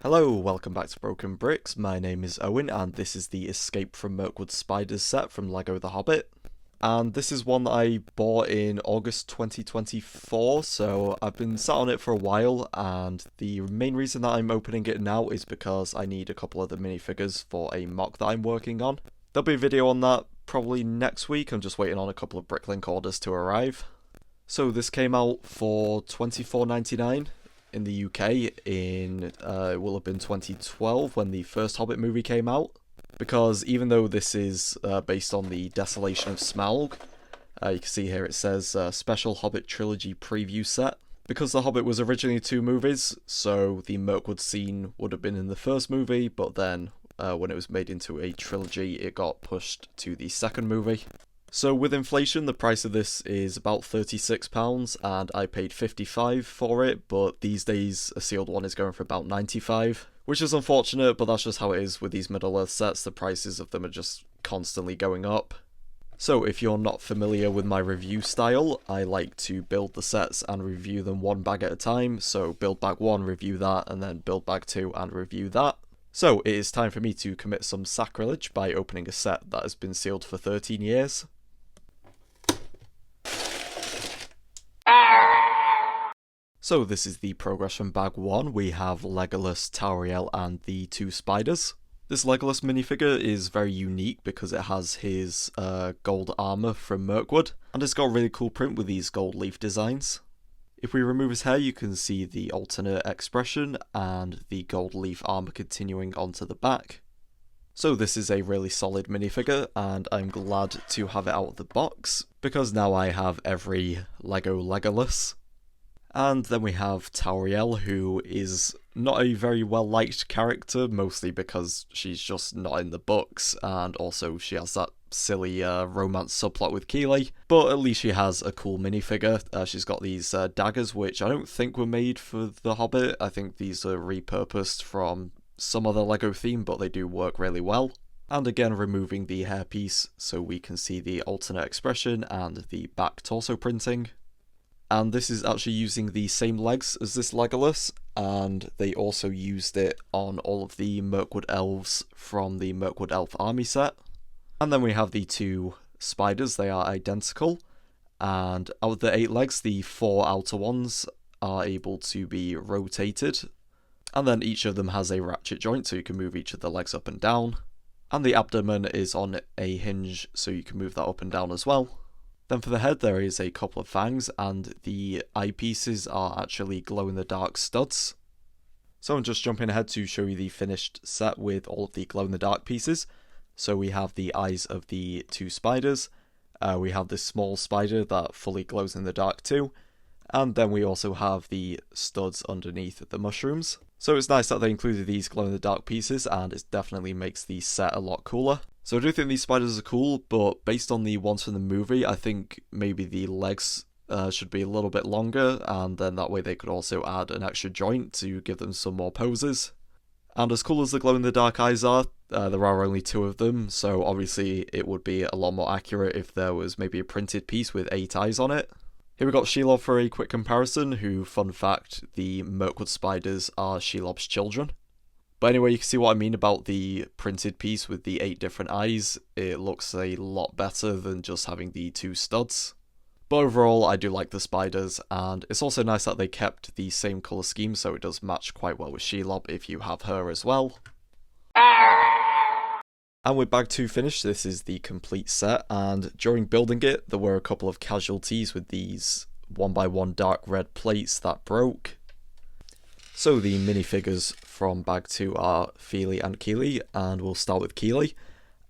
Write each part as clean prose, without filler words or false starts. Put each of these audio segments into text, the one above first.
Hello, welcome back to BrokeNbricks. My name is Owen and this is the Escape from Mirkwood Spiders set from Lego The Hobbit. And this is one that I bought in August 2024, so I've been sat on it for a while, and the main reason that I'm opening it now is because I need a couple of the minifigures for a mock that I'm working on. There'll be a video on that probably next week. I'm just waiting on a couple of Bricklink orders to arrive. So this came out for $24.99 in the UK in, it will have been 2012 when the first Hobbit movie came out. Because even though this is based on the Desolation of Smaug, you can see here it says Special Hobbit Trilogy Preview Set. Because The Hobbit was originally 2 movies, so the Mirkwood scene would have been in the first movie, but then when it was made into a trilogy, it got pushed to the second movie. So with inflation, the price of this is about £36, and I paid $55 for it, but these days a sealed one is going for about $95, which is unfortunate, but that's just how it is with these Middle-earth sets. The prices of them are just constantly going up. So if you're not familiar with my review style, I like to build the sets and review them one bag at a time. So build bag 1, review that, and then build bag 2 and review that. So it is time for me to commit some sacrilege by opening a set that has been sealed for 13 years. So this is the progress from bag 1. We have Legolas, Tauriel and the 2 spiders. This Legolas minifigure is very unique because it has his gold armour from Mirkwood, and it's got a really cool print with these gold leaf designs. If we remove his hair, you can see the alternate expression and the gold leaf armour continuing onto the back. So this is a really solid minifigure, and I'm glad to have it out of the box, because now I have every Lego Legolas. And then we have Tauriel, who is not a very well-liked character, mostly because she's just not in the books, and also she has that silly romance subplot with Keeley, but at least she has a cool minifigure. She's got these daggers, which I don't think were made for The Hobbit. I think these are repurposed from some other Lego theme, but they do work really well. And again, removing the hairpiece so we can see the alternate expression and the back torso printing. And this is actually using the same legs as this Legolas, and they also used it on all of the Mirkwood elves from the Mirkwood Elf Army set. And then we have the 2 spiders. They are identical, and out of the 8 legs, the 4 outer ones are able to be rotated, and then each of them has a ratchet joint, so you can move each of the legs up and down. And the abdomen is on a hinge, so you can move that up and down as well. Then for the head, there is a couple of fangs, and the eyepieces are actually glow-in-the-dark studs. So I'm just jumping ahead to show you the finished set with all of the glow-in-the-dark pieces. So we have the eyes of the 2 spiders, we have this small spider that fully glows in the dark too, and then we also have the studs underneath the mushrooms. So it's nice that they included these glow-in-the-dark pieces, and it definitely makes the set a lot cooler. So I do think these spiders are cool, but based on the ones from the movie, I think maybe the legs should be a little bit longer, and then that way they could also add an extra joint to give them some more poses. And as cool as the glow-in-the-dark eyes are, there are only 2 of them, so obviously it would be a lot more accurate if there was maybe a printed piece with 8 eyes on it. Here we got Shelob for a quick comparison, who, fun fact, the Mirkwood Spiders are Shelob's children. But anyway, you can see what I mean about the printed piece with the 8 different eyes. It looks a lot better than just having the 2 studs. But overall, I do like the spiders, and it's also nice that they kept the same colour scheme, so it does match quite well with Shelob if you have her as well. And with bag 2 finished, this is the complete set, and during building it, there were a couple of casualties with these 1x1 dark red plates that broke. So the minifigures from bag 2 are Feely and Keeley, and we'll start with Keeley.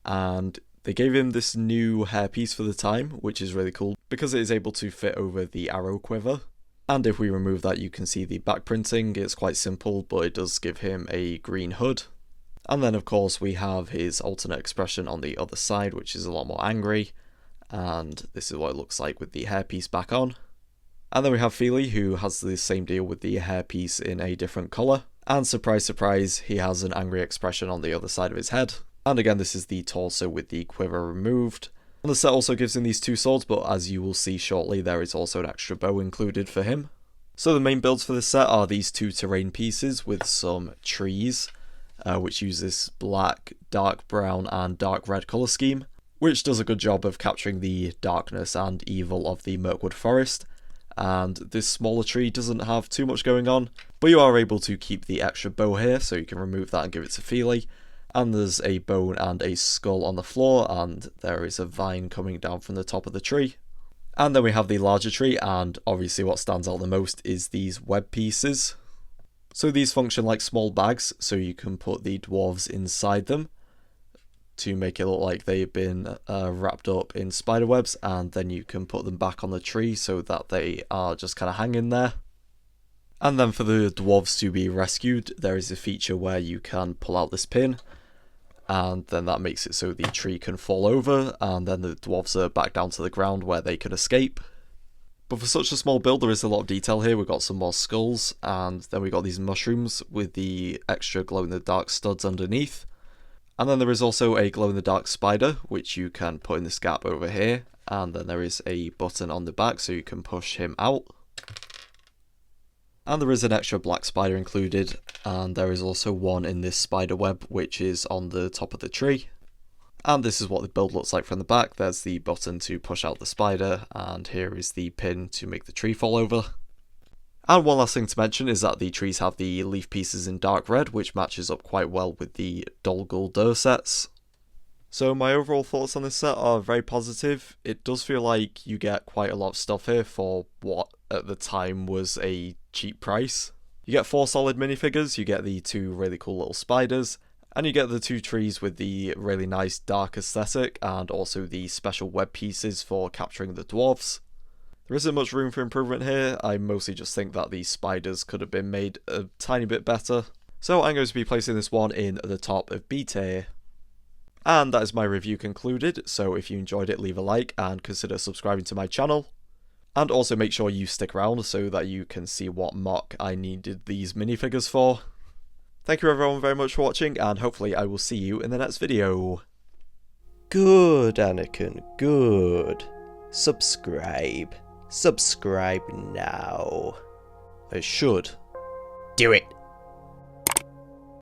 And they gave him this new hairpiece for the time, which is really cool, because it is able to fit over the arrow quiver. And if we remove that, you can see the back printing. It's quite simple, but it does give him a green hood. And then of course we have his alternate expression on the other side, which is a lot more angry. And this is what it looks like with the hairpiece back on. And then we have Feely, who has the same deal with the hairpiece in a different colour. And surprise surprise, he has an angry expression on the other side of his head. And again, this is the torso with the quiver removed. And the set also gives him these 2 swords, but as you will see shortly, there is also an extra bow included for him. So the main builds for this set are these two terrain pieces with some trees, which use this black, dark brown and dark red colour scheme, which does a good job of capturing the darkness and evil of the Mirkwood forest. And this smaller tree doesn't have too much going on, but you are able to keep the extra bow here, so you can remove that and give it to Feely. And there's a bone and a skull on the floor, and there is a vine coming down from the top of the tree. And then we have the larger tree, and obviously what stands out the most is these web pieces. So these function like small bags, so you can put the dwarves inside them to make it look like they've been wrapped up in spider webs, and then you can put them back on the tree so that they are just kind of hanging there. And then for the dwarves to be rescued, there is a feature where you can pull out this pin, and then that makes it so the tree can fall over, and then the dwarves are back down to the ground where they can escape. But for such a small build, there is a lot of detail here. We've got some more skulls, and then we've got these mushrooms with the extra glow-in-the-dark studs underneath. And then there is also a glow-in-the-dark spider, which you can put in this gap over here, and then there is a button on the back so you can push him out. And there is an extra black spider included, and there is also one in this spider web which is on the top of the tree. And this is what the build looks like from the back. There's the button to push out the spider, and here is the pin to make the tree fall over. And one last thing to mention is that the trees have the leaf pieces in dark red, which matches up quite well with the Dol Guldur sets. So my overall thoughts on this set are very positive. It does feel like you get quite a lot of stuff here for what at the time was a cheap price. You get 4 solid minifigures, you get the 2 really cool little spiders, and you get the 2 trees with the really nice dark aesthetic, and also the special web pieces for capturing the dwarves. There isn't much room for improvement here. I mostly just think that the spiders could have been made a tiny bit better. So I'm going to be placing this one in the top of B tier. And that is my review concluded, so if you enjoyed it, leave a like and consider subscribing to my channel. And also make sure you stick around so that you can see what mock I needed these minifigures for. Thank you everyone very much for watching, and hopefully I will see you in the next video. Good, Anakin, good. Subscribe. Subscribe now. I should. Do it.